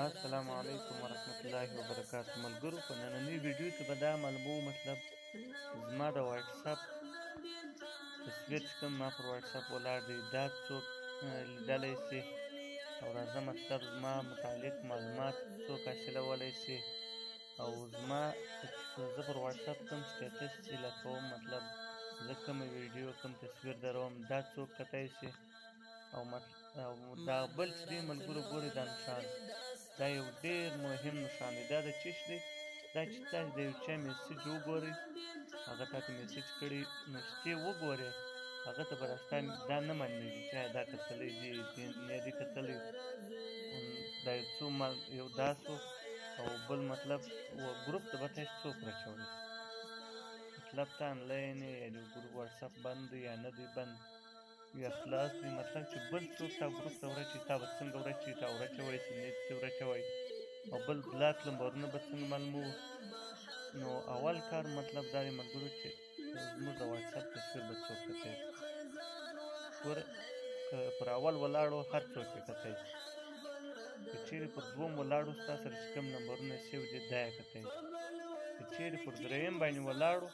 السلام علیکم ورحمت الله وبرکاتو ملګرو په نننۍ ویډیو کې به دا معلوموو مطلب زما د واتساپ تصویر چې کوم ما پر واتساپ ولاړ دی دا څوک لیدلی سي او راځه مطلب زما متعلق معلومات څوک حاصلولی سي او زما زه پر واتساپ کوم سټیټس چې لټوم مطلب زه کومه ویډیو کوم تصویر دروم دا څوک کتی سي او دا بل چې دی ملګرو ګورئ دا نښان دا یو ډېر مهم نښان دی دا د څه شي دی دا چې تاسو د یو چا میسج وګورئ هغه تاته میسج کړي نو چې ته یې وګورې هغه ته به ستا دا نه معلومېږي چې آیا دا کتلی دي نه دي کتلی دا یو څو یو دا سو او بل مطلب ګروپ ته به تاسو څوک راچولی مطلب ته انلاین یې یا د ګروپ واتساپ بند دی یا نه دی بند یا خلاص دی مطلب چې بل څوک تا ګروپ ته ورچوي تا به څنګه ورچوي تا ورچوی چې نه دې ورچوی او بل بلاک نمبرونه به څنګه معلوموو نو اول کار مطلب دا دی ملګرو چې زموږ د واتساپ تصویر به څوک کتی شي ګوره که پر اول ولاړو هر څوک یې کتی شي که چیرې پر دوم ولاړو ستا سره چې کوم نمبرونه سیو دي دا یې کتی شي که چیرې پر دریم باندې ولاړو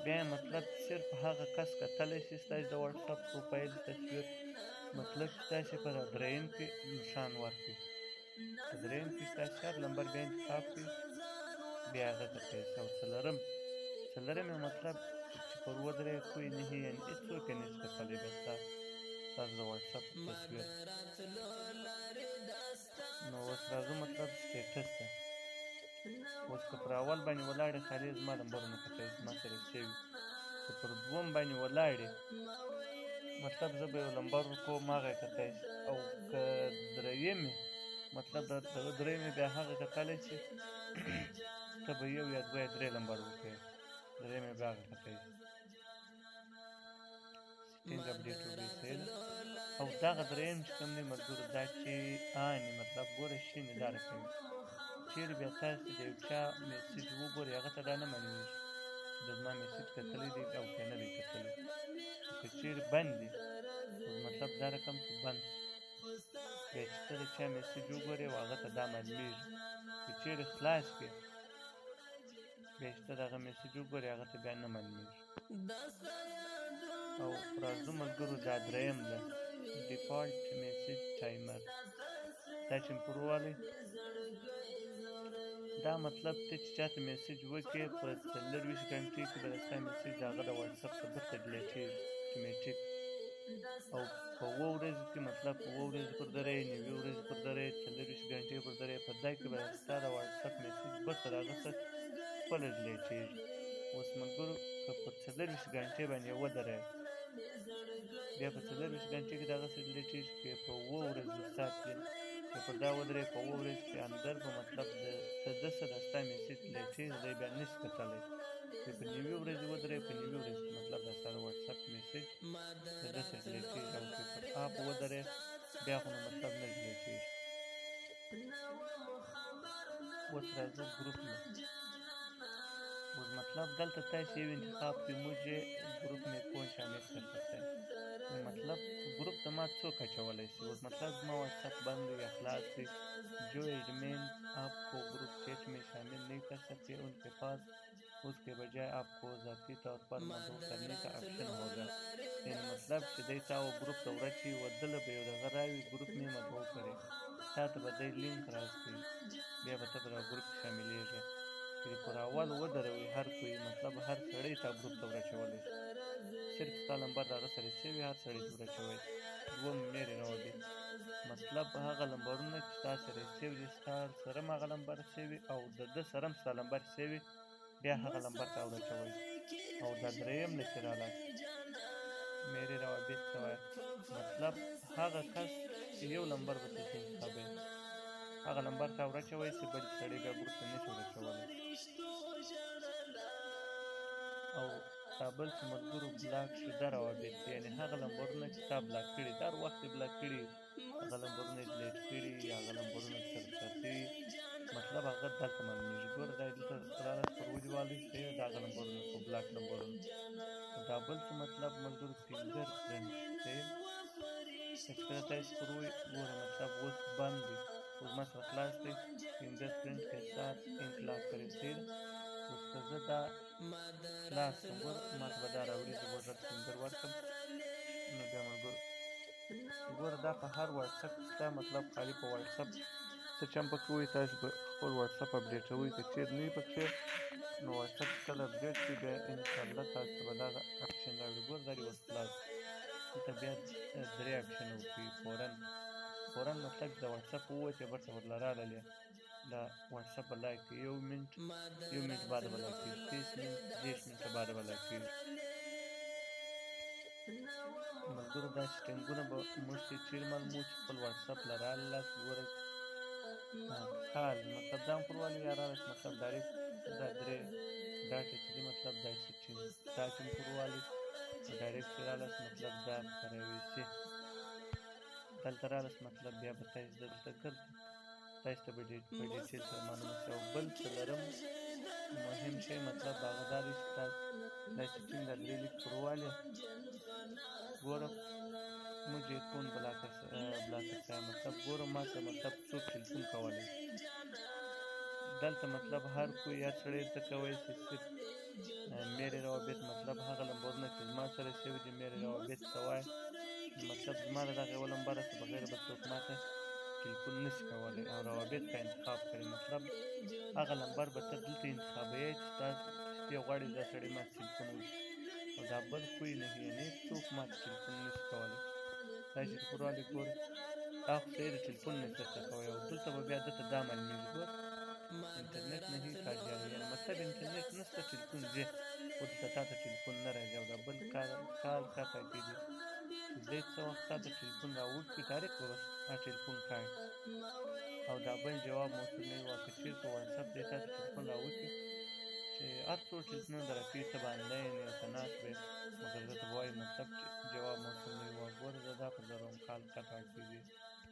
بیا مطلب صرف هغه کس کتلی شي ستاسې د واتساپ پروفایل تصویر مطلب چې تاسې په دریم کې نښان ورکړي په دریم کې ستاسې هر نمبر بیا انتخاب کړي بیا هغه کتی شي او څلرم یې مطلب چې پر ودرې کوی نه یعنې هېڅوک یې نشي کتلی بیا ستاسو د واتساپ تصویر نو اوس راځو مطلب سټیټس ته اوس که پر اول باندې ولاړې خالي زما نمبرونه کتی شي ما سره سوي که پر دوم باندې ولاړې مطلب زه به یو نمبر ورکوم هغه یې کتی شي او که دریم یې مطلب د دغه دریم یې بیا هغه کتلی شي ته به یو یا دوه یا درې نمبر ورکوې دریم یې بیا هغه کتی شي سیټینګ اپډیټ وکړئ صحیح ده او دغه دریم چې کوم دی ملګرو دا چې ان مطلب ګوره شین یې دا راکوي چیرې بیا تاسې د یو چا میسج وګورئ هغه ته دا نه معلومېږي چې د زما میسج کتلی دی او که نه دی کتلی که چیرې بند دي مطلب دا رقم چې بند بیا چې ته د چا میسج وګورې او هغه ته دا معلومېږي که چیرې خلاص کړې بیا چې ته د هغه میسج وګورې هغه ته بیا نه معلومېږي او راځو ملګرو دا دریم ده ډیفالټ میسج ټایمر دا چې مې پر ووهلی دا مطلب ته چې چاته میسج وکړې په 24 ګنټې کې به د ستا میسج د هغه د واتساپ څخه بېرته ډیلیټېږي اتومېټیک او په 7 ورځو کې مطلب په 7 ورځې پر درې 9 ورځې پر درې 24 ګنټې پر درې په دا کې به ستا د واتساپ میسج بېرته د هغه څخه خپله ډیلیټېږي اوس ملګرو که په 24 ګنټې باندې ودرېږي بیا په 24 ګنټې کې د هغه څخه ډیلیټېږي که په 7 ورځو ساتي که پر دا ودرې په 7 ورځو کې اندر به مطلب د ده څه د ستا میسج ډیلیټېږي دی بیا نشي کتلی که په 9 ورځې ودرې په 9 ورځو کې مطلب د ستا د واتساپ میسج د ده څخه ډیلیټېږي او که پر اپ ودرې بیا خو نو مطلب نه ډیلیټېږي اوس راځو ګروپ نه اوس مطلب دلته تاسې یو انتخاب کړئ مجھے ग्रुप में कौन शामिल कर सकता है मतलब ग्रुप ته ما څوک اچولی شي اوس مطلب زما واتساپ بند دی یا خلاص دی جو ایڈمن آپ کو ग्रुप चैट में शामिल नहीं कर सकते उनके पास उसके बजाय आपको ذاتی طور پر مدعو करने का آپشن होगा یعنی مطلب چې دی تا و ګروپ ته ورچوي و دله به یو دغه راوي ګروپ مې مدعو کړی تا ته به دی لینک راستوي بیا به ته په دغه ګروپ کې شاملېږې چې پر اول ودروي هر کوی مطلب هر سړی تا ګروپ ته ورچولی شي صرف ستا نمبر د هغه سره سوي هر سړی ته ورچوی دوم میر روابط مطلب هغه نمبرونه چې ستا سره یې سوي دي ستا سره هم هغه نمبر سوي او د ده سره هم ستا نمبر سوي بیا هغه نمبر ته ورچوی او دا دریم نه چې رالاست میرې روابط ته وایه مطلب هغه کس چې یو نمبر به تاسې انتخابوئ هغه نمبر ته ورچوی چې بل سړی بیا ګروپ ته نشي ورچولی او دا بل چې ملګرو بلاک شده روابط یعنې هغه نمبرونه چې تا بلاک کړي دا هر وخت یې بلاک کړي هغه نمبرونه یې ډیلیټ کړي یا هغه نمبرونه صرف شوي مطلب هغه دلته معلومېږي ګوره دا یې دلته رالاست پر ودې والی دی د هغه نمبرونه په بلاک نمبرونه دا بل څه مطلب ملګرو فنګر پرنټ دی چې کله تاسې پر ووایي ګوره مطلب اوس بند دی اوس ما سره خلاص دی فنګر پرنټ کے ساتھ انک لاک کریں پرېږده. اوس که زه دا خلاص کړم ګوره ما ته به دا راوړي زه به ورته فنګر ورکړم نو بیا ملګرو ګوره دا په هر واتساپ کې ستا مطلب خالي په واتساپ څه چې هم پکې وایي تاسو به خپل واتساپ اپډیټوئ که چېرې نه وي پکې نو واتساپ چې کله اپډیټ شي بیا انشاءالله تاسو ته به دغه اپشن راوړي. ګوره دا دې اوس خلاص دلته بیا درې اپشن وکړي فوراً مطلب چې د واتساپ ووتې برته ورله راغلې دا واتساپ به لایک کړي یو منټ بعد به لایک کړي 30 منټ 10 منټه بعد به لایک کړي. ملګرو دا سیټینګونه به موږ ته چېرې معلوموو چې خپل واتساپ له رالاست ګوره کال مطلب دا هم پروالی یا رالاست مطلب ډایرکټ دا درې ډاټې چې دي مطلب دا سیټینګ دا چې هم پروالی ډایرکټ چې رالاست مطلب دا پراویسي دلته رالاست مطلب بیا به تاسو دلته ګرځئ تاسو ته به په ډیټیل سره معلومه شي. او بل څه لرم مهم شی مطلب هغه دا دی چې تاسو دا سیټینګ دا درې لیک پروالی ګوره मुझे कौन बुला सकता है मतलब गोरो माँ से मतलब څوک ټلیفون کولی دلته مطلب هر کوئی هر سړی ته کوی چې صرف میرے روابط مطلب هغه نمبرونه چې زما سره شوي دي میرے روابط ته وایي مطلب زما د دغه یوه نمبره څخه بغیر بل څوک ما ته ټلیفون نشي کولی او روابط کا انتخاب کړئ مطلب هغه نمبر به ته دلته انتخابوئ چې تاسو چې غواړئ دا سړی ما ته ټلیفون وکړي او دا بل کوئی نه یعنې څوک ما ته ټلیفون نشي کولی. تاسو چې پروالی ګوره دا خو صحیح د ټلیفون نه چېرته کوئ او دلته به بیا دته دا معلومېږي ګوره انټرنیټ نہیں کار جاری یعنی مطلب انټرنیټ نشته ټلیفون ځي خو دلته تا ته ټلیفون نه راځي او دا بل کال چاته کېږي چې دی څه وخت تا ته ټلیفون راوکړي ډایرکټ به بس ټلیفون کاڼي او دا بل جواب موصول نه وي که چېرته واتساپ دی تا ته ټلیفون راوکړي چې هر څو ټلیفونونه در راکوي ته به آنلاین یې ورته ناست وې مګر زه ته به وایي مطلب چې جواب موصول نه وي ګوره زه دا په زر کال قطع کېږي